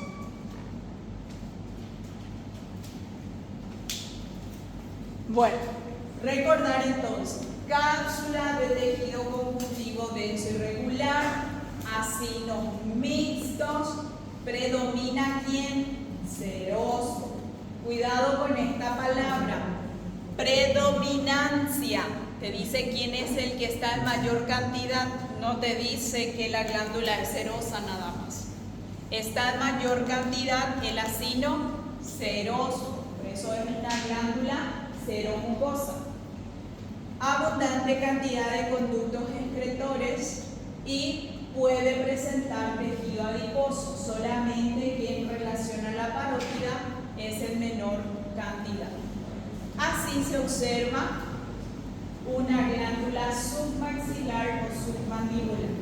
Bueno, recordar entonces, cápsula de tejido conjuntivo denso y regular, acinos mixtos, predomina ¿quién? Seroso. Cuidado con esta palabra, predominancia. Te dice quién es el que está en mayor cantidad, no te dice que la glándula es serosa nada más. Está en mayor cantidad el acino seroso, por eso es una glándula seromucosa. Abundante cantidad de conductos excretores y puede presentar tejido adiposo, solamente que en relación a la parótida es en menor cantidad. Así se observa una glándula submaxilar o submandibular.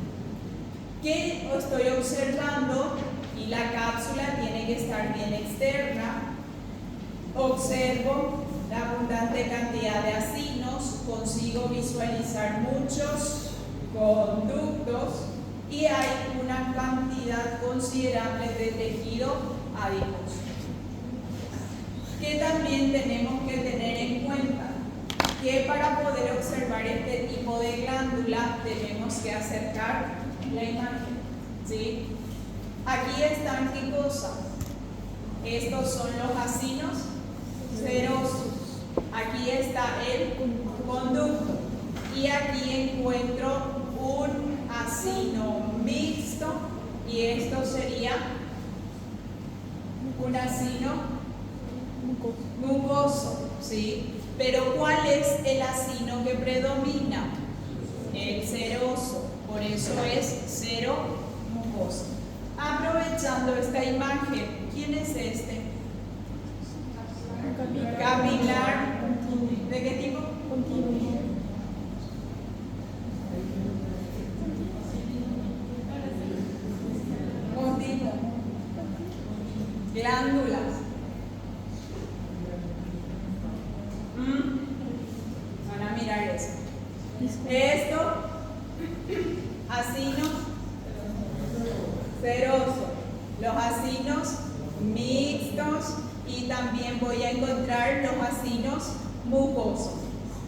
¿Qué estoy observando? Y la cápsula tiene que estar bien externa. Observo la abundante cantidad de acinos, consigo visualizar muchos conductos y hay una cantidad considerable de tejido adiposo. Que también tenemos que tener en cuenta que para poder observar este tipo de glándula tenemos que acercar la imagen, ¿sí? Aquí están ¿qué cosa? Estos son los acinos serosos. Aquí está el conducto y aquí encuentro un acino mixto y esto sería un acino mucoso, ¿sí? Pero ¿cuál es el acino que predomina? El seroso, por eso es seromucoso. Aprovechando esta imagen, ¿quién es este? Capilar. ¿De qué tipo? Continuo. Continuo. Glándulas. Van a mirar eso. Esto, acinos serosos, los acinos mixtos y también voy a encontrar los acinos mucosos.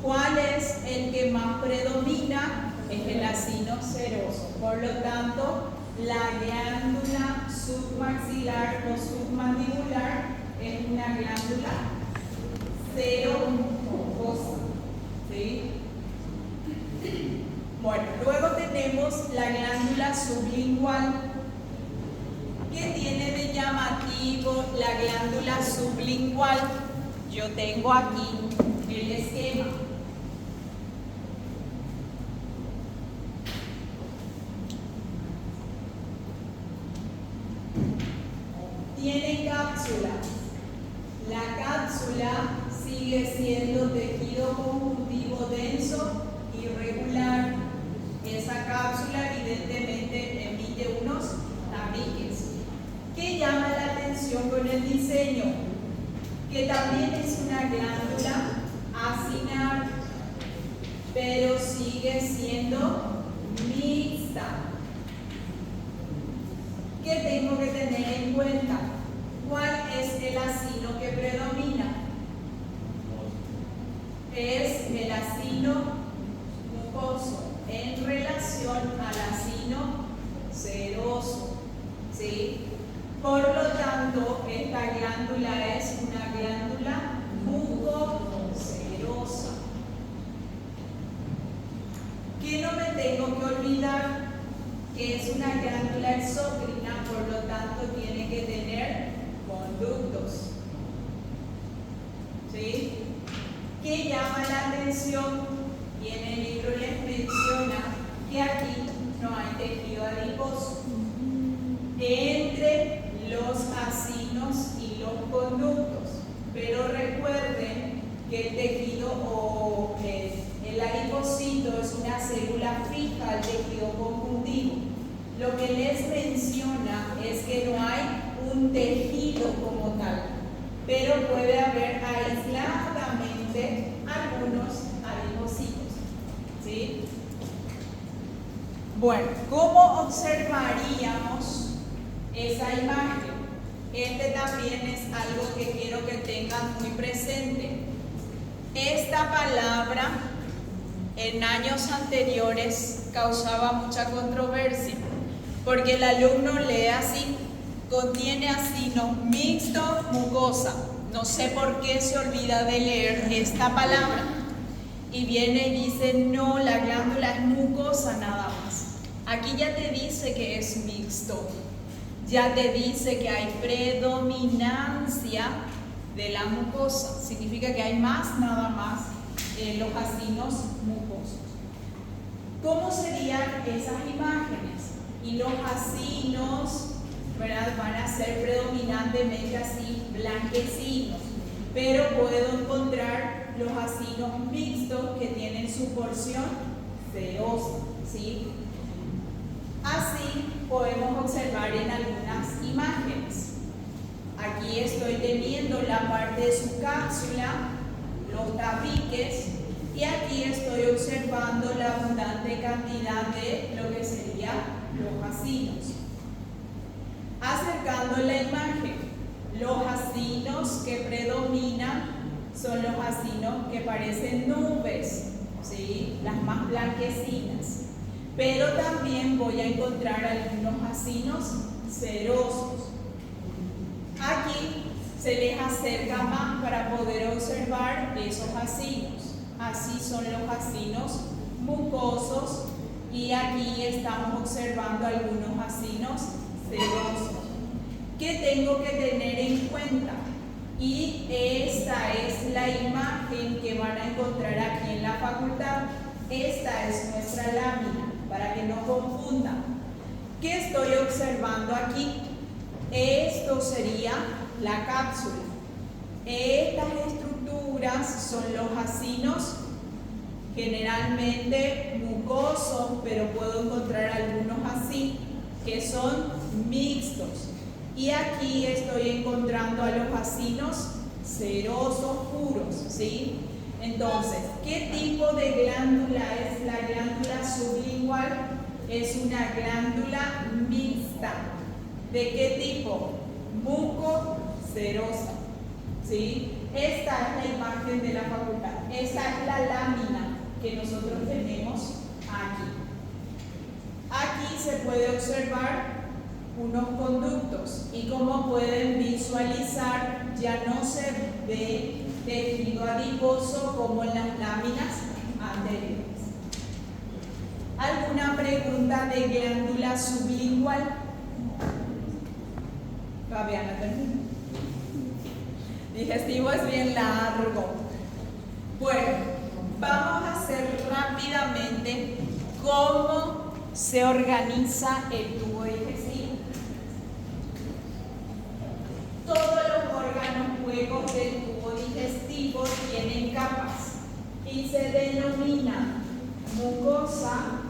¿Cuál es el que más predomina? Es el acino seroso. Por lo tanto, la glándula submaxilar o submandibular es una glándula seromucosa, ¿sí? Bueno, luego tenemos la glándula sublingual. ¿Qué tiene de llamativo la glándula sublingual? Yo tengo aquí el esquema. Tiene cápsula. La cápsula sigue siendo tejido conjuntivo denso y regular. Esa cápsula evidentemente emite unos tabiques. ¿Qué llama la atención con el diseño? Que también es una glándula acinar, pero sigue siendo mixta. ¿Qué tengo que tener en cuenta? ¿Cuál es el acino que predomina? Es el acino mucoso en relación al acino seroso, ¿sí? Por lo tanto, esta glándula es una glándula mucoserosa. ¿Qué no me tengo que olvidar? Que es una glándula exócrina, por lo tanto tiene que tener conductos, ¿sí? ¿Qué llama la atención? Y en el libro les menciona que aquí no hay tejido adiposo entre los acinos y los conductos, pero recuerden que el tejido o el adipocito es una célula fija al tejido conjuntivo. Lo que les menciona es que no hay un tejido como tal, pero puede haber aisladamente algunos adipocitos, ¿sí? Bueno, ¿cómo observaríamos esa imagen? Este también es algo que quiero que tengan muy presente. Esta palabra en años anteriores causaba mucha controversia, porque el alumno lee así, contiene acino mixto mucosa. No sé por qué se olvida de leer esta palabra y viene y dice, no, la glándula es mucosa nada más. Aquí ya te dice que es mixto, ya te dice que hay predominancia de la mucosa, significa que hay más, nada más, los acinos mucosos. ¿Cómo serían esas imágenes? Y los acinos, ¿verdad?, van a ser predominantemente así blanquecinos, pero puedo encontrar los acinos mixtos que tienen su porción serosa, ¿sí? Así podemos observar en algunas imágenes. Aquí estoy teniendo la parte de su cápsula, los tabiques, y aquí estoy observando la abundante cantidad de lo que serían los acinos. Acercando la imagen, los acinos que predominan son los acinos que parecen nubes, ¿sí?, las más blanquecinas. Pero también voy a encontrar algunos acinos cerosos. Aquí se les acerca más para poder observar esos acinos. Así son los acinos mucosos y aquí estamos observando algunos acinos cerosos. ¿Qué tengo que tener en cuenta? Y esta es la imagen que van a encontrar aquí en la facultad. Esta es nuestra lámina, para que no confundan. ¿Qué estoy observando aquí? Esto sería la cápsula. Estas estructuras son los acinos, generalmente mucosos, pero puedo encontrar algunos así, que son mixtos. Y aquí estoy encontrando a los acinos cerosos puros, ¿sí? Entonces, ¿qué tipo de glándula es la glándula sublingual? Es una glándula mixta. ¿De qué tipo? Mucocerosa, ¿sí? Esta es la imagen de la facultad. Esta es la lámina que nosotros tenemos aquí. Aquí se puede observar unos conductos y como pueden visualizar, ya no se ve tejido adiposo como en las láminas anteriores. ¿Alguna pregunta de glándula sublingual? Todavía no termino. Digestivo es bien largo. Bueno, vamos a hacer rápidamente cómo se organiza el tubo digestivo. Todos los órganos huecos del tubo digestivo tienen capas y se denominan mucosa,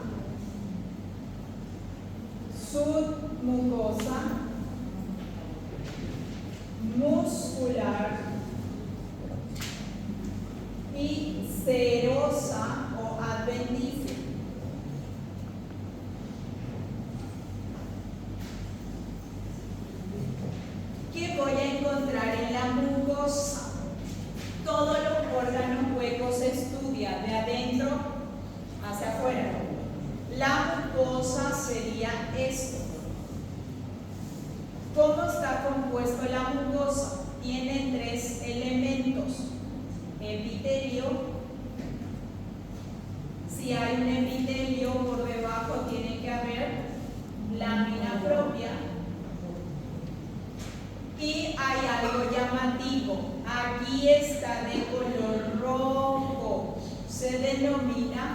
submucosa, muscular y serosa o adventicia. ¿Qué voy a encontrar en la mucosa? Todos los órganos huecos se estudian de adentro hacia afuera. La mucosa sería esto. ¿Cómo está compuesto la mucosa? Tiene tres elementos: epitelio. Si hay un epitelio por debajo, tiene que haber lámina propia. Y hay algo llamativo. Aquí está de color rojo. Se denomina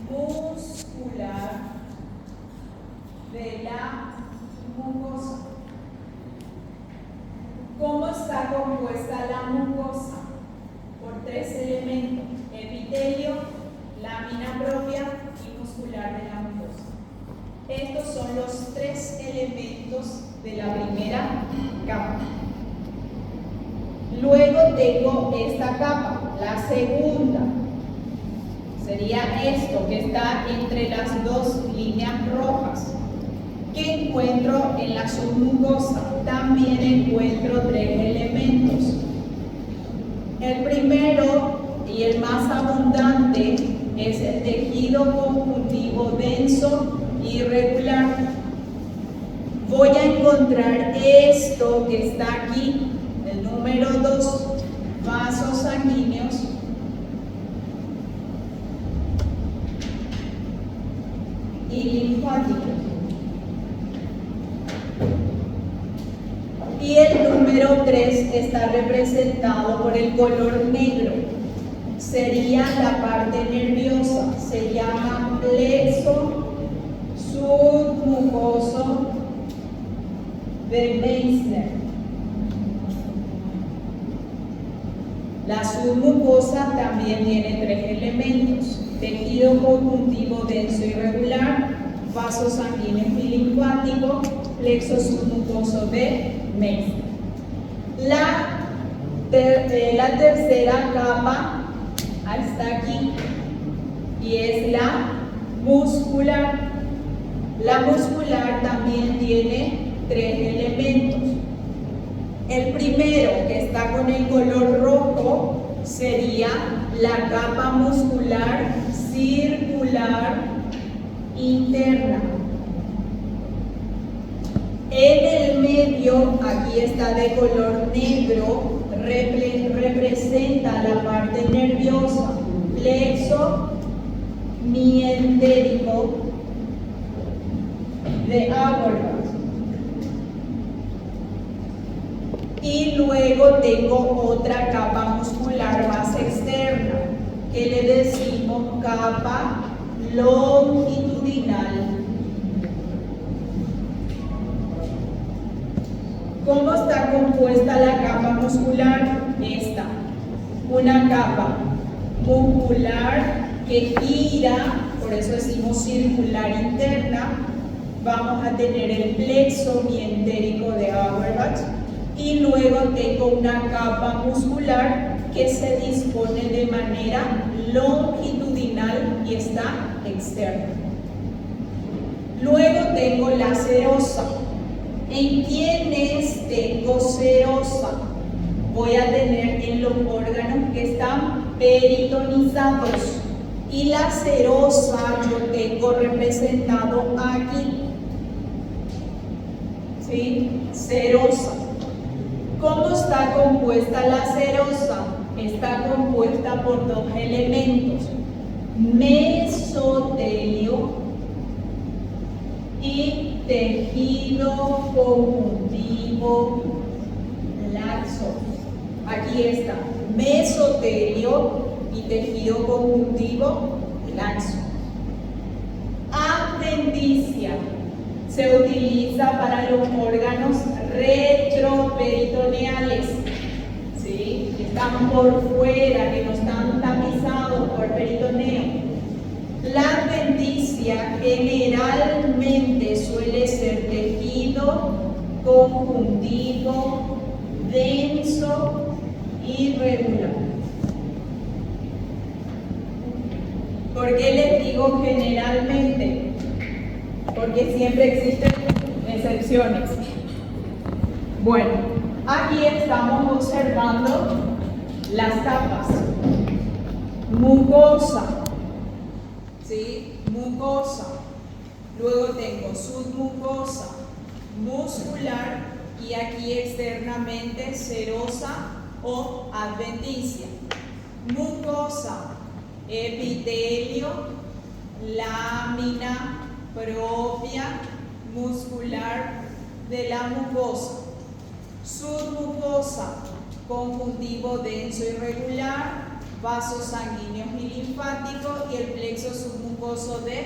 muscular de la mucosa. ¿Cómo está compuesta la mucosa? Por tres elementos: epitelio, lámina propia y muscular de la mucosa. Estos son los tres elementos de la primera capa. Luego tengo esta capa, la segunda. Sería esto que está entre las dos líneas rojas. ¿Qué encuentro en la submucosa? También encuentro tres elementos. El primero y el más abundante es el tejido conjuntivo denso y irregular. Voy a encontrar esto que está aquí, el número 2, vasos sanguíneos y linfáticos. está representado por el color negro. Sería la parte nerviosa. Se llama plexo submucoso de Meissner. La submucosa también tiene 3 elementos: tejido conjuntivo denso y regular, vasos sanguíneos y linfático, plexo submucoso de Meissner. La tercera capa está aquí y es la muscular. La muscular también tiene 3 elementos. El primero, que está con el color rojo, sería la capa muscular circular interna. En el medio, aquí está de color negro, representa la parte nerviosa, plexo mientérico de Auerbach. Y luego tengo otra capa muscular más externa, que le decimos capa longitudinal. ¿Cómo está compuesta la capa muscular? Esta, una capa muscular que gira, por eso decimos circular interna. Vamos a tener el plexo mientérico de Auerbach. Y luego tengo una capa muscular que se dispone de manera longitudinal y está externa. Luego tengo la serosa. ¿En quiénes tengo serosa? Voy a tener en los órganos que están peritonizados. Y la serosa yo tengo representado aquí. ¿Sí? Serosa. ¿Cómo está compuesta la serosa? Está compuesta por 2 elementos: mesotelio y tejido conjuntivo laxo. Aquí está, mesotelio y tejido conjuntivo laxo. Adventicia se utiliza para los órganos retroperitoneales, ¿sí? Que están por fuera, que no están tamizados por peritoneo. La adventicia generalmente suele ser tejido conjuntivo denso y regular. ¿Por qué les digo generalmente? Porque siempre existen excepciones. Bueno, aquí estamos observando las capas. Mucosa, ¿sí? Mucosa. Luego tengo submucosa, muscular y aquí externamente serosa o adventicia. Mucosa, epitelio, lámina propia muscular de la mucosa. Submucosa, conjuntivo denso y regular, vasos sanguíneos y linfáticos y el plexo submucoso de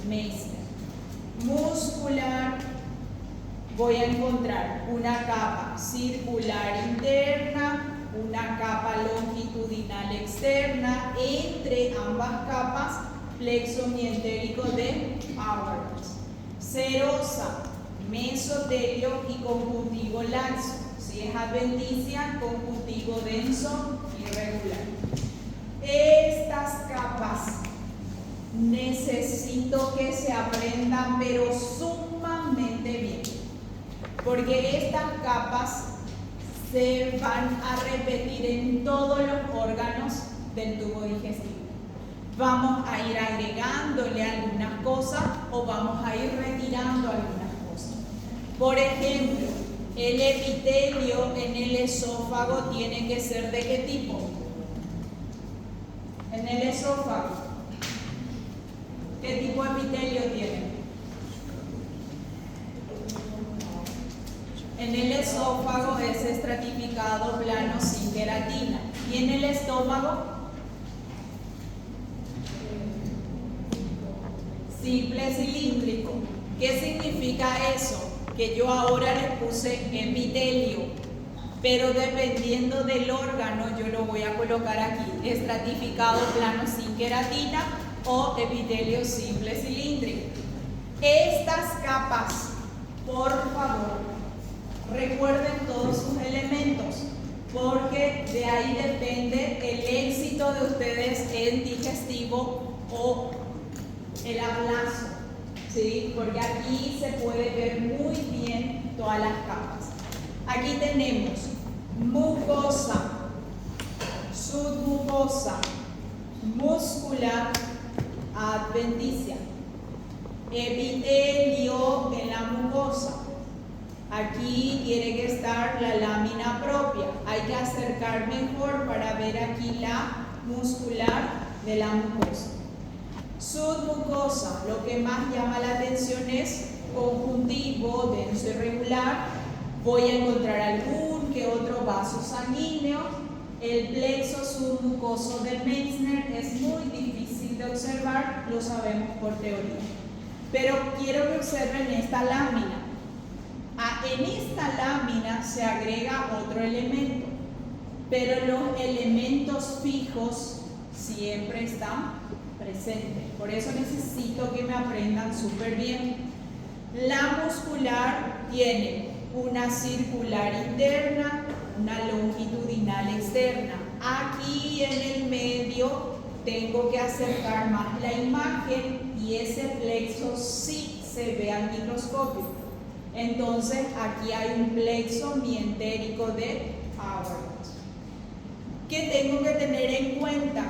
Meissner. Muscular, voy a encontrar una capa circular interna, una capa longitudinal externa, entre ambas capas plexo mientérico de Auerbach. Serosa, mesotelio y conjuntivo laxo. Si es adventicia, conjuntivo denso y regular. Estas capas necesito que se aprendan, pero sumamente bien, porque estas capas se van a repetir en todos los órganos del tubo digestivo. Vamos a ir agregándole algunas cosas o vamos a ir retirando algunas cosas. Por ejemplo, el epitelio en el esófago tiene que ser ¿de qué tipo? En el esófago, ¿qué tipo de epitelio tiene? En En el esófago es estratificado plano sin queratina. ¿Y en el estómago? Simple cilíndrico. ¿Qué significa eso? Que yo ahora les puse epitelio, pero dependiendo del órgano yo lo voy a colocar aquí, estratificado plano sin queratina o epitelio simple cilíndrico. Estas capas, por favor, recuerden todos sus elementos, porque de ahí depende el éxito de ustedes en digestivo o el abrazo, ¿sí? Porque aquí se puede ver muy bien todas las capas. Aquí tenemos mucosa, submucosa, muscular, adventicia, epitelio en la mucosa. Aquí tiene que estar la lámina propia. Hay que acercar mejor para ver aquí la muscular de la mucosa. Submucosa, lo que más llama la atención es conjuntivo, denso irregular. Voy a encontrar algún que otro vaso sanguíneo. El plexo submucoso de Meissner es muy difícil de observar, lo sabemos por teoría. Pero quiero que observen esta lámina. En esta lámina se agrega otro elemento, pero los elementos fijos siempre están presentes. Por eso necesito que me aprendan súper bien. La muscular tiene una circular interna, una longitudinal externa. Aquí en el medio tengo que acercar más la imagen y ese plexo sí se ve al microscopio. Entonces aquí hay un plexo mientérico de Howard. ¿Qué tengo que tener en cuenta?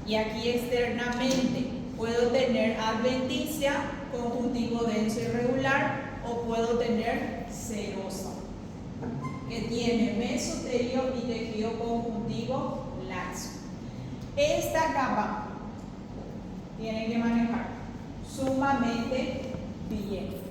Y aquí externamente puedo tener adventicia, conjuntivo denso irregular, o puedo tener serosa, que tiene mesotelio y tejido conjuntivo laxo. Esta capa tienen que manejar sumamente bien.